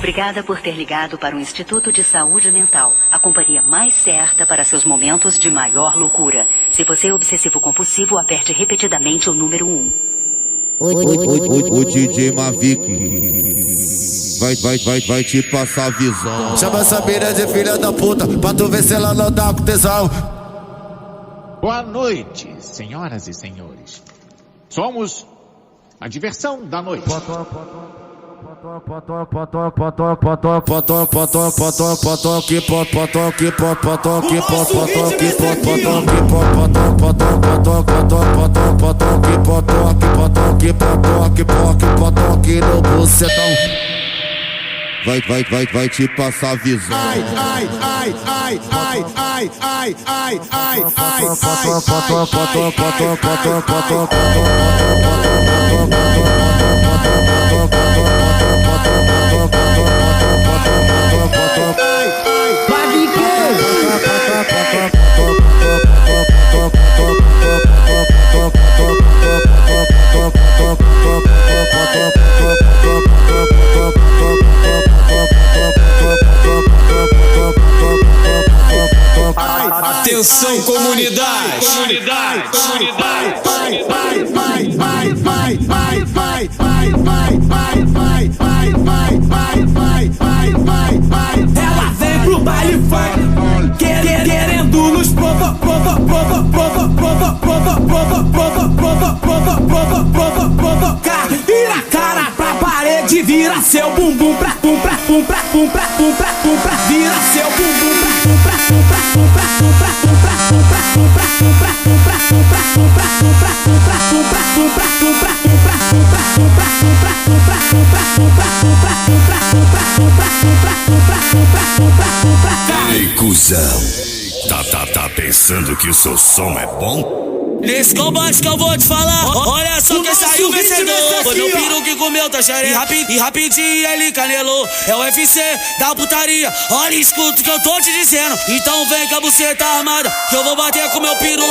Obrigada por ter ligado para o Instituto de Saúde Mental, a companhia mais certa para seus momentos de maior loucura. Se você é obsessivo-compulsivo, aperte repetidamente o número 1. O DJ Mavic vai te passar a visão. Chama essa mina de filha da puta, pra tu ver se ela não dá com tesão. Boa noite, senhoras e senhores. Somos a diversão da noite. Vai te passar a visão. Atenção, comunidade! Ela vem pro baile funk, querendo nos provocar. Vira a cara pra parede, vira seu bumbum pra vira seu bumbum Ei, cuzão, tá pensando que o seu som é bom? Nesse combate que eu vou te falar, olha só quem saiu vencedor. Foi meu peru que comeu tua xereca e rapidinho ele canelou. É o UFC da putaria, olha e escuta o que eu tô te dizendo. Então vem com a buceta armada, que eu vou bater com meu pirula.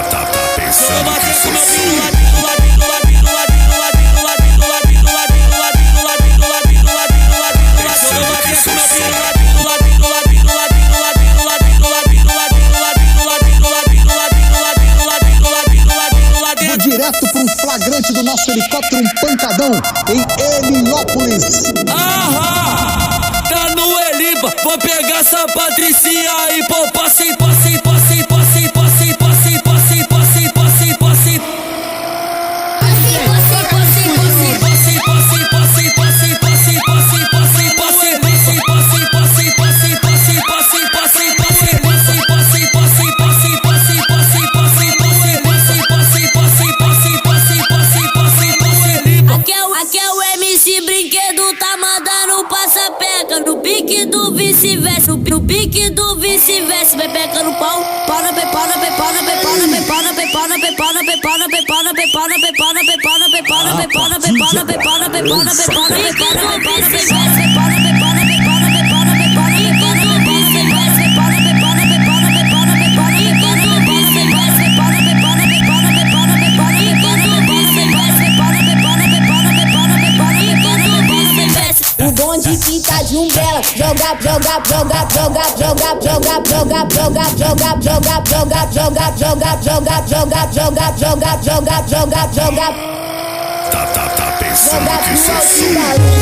Tá pensando que o seu som direto para um flagrante do nosso helicóptero, um pancadão em Heliópolis. Tá no Eliba, vou pegar essa patricinha e pô, passe. Aqui é o MC Brinquedo, tá mandando passa-peca no pique do vice-versa, no pique do vice-versa, pepeca no pau, o bonde que tá de umbrella, joga. tá pensando que o seu som é bom?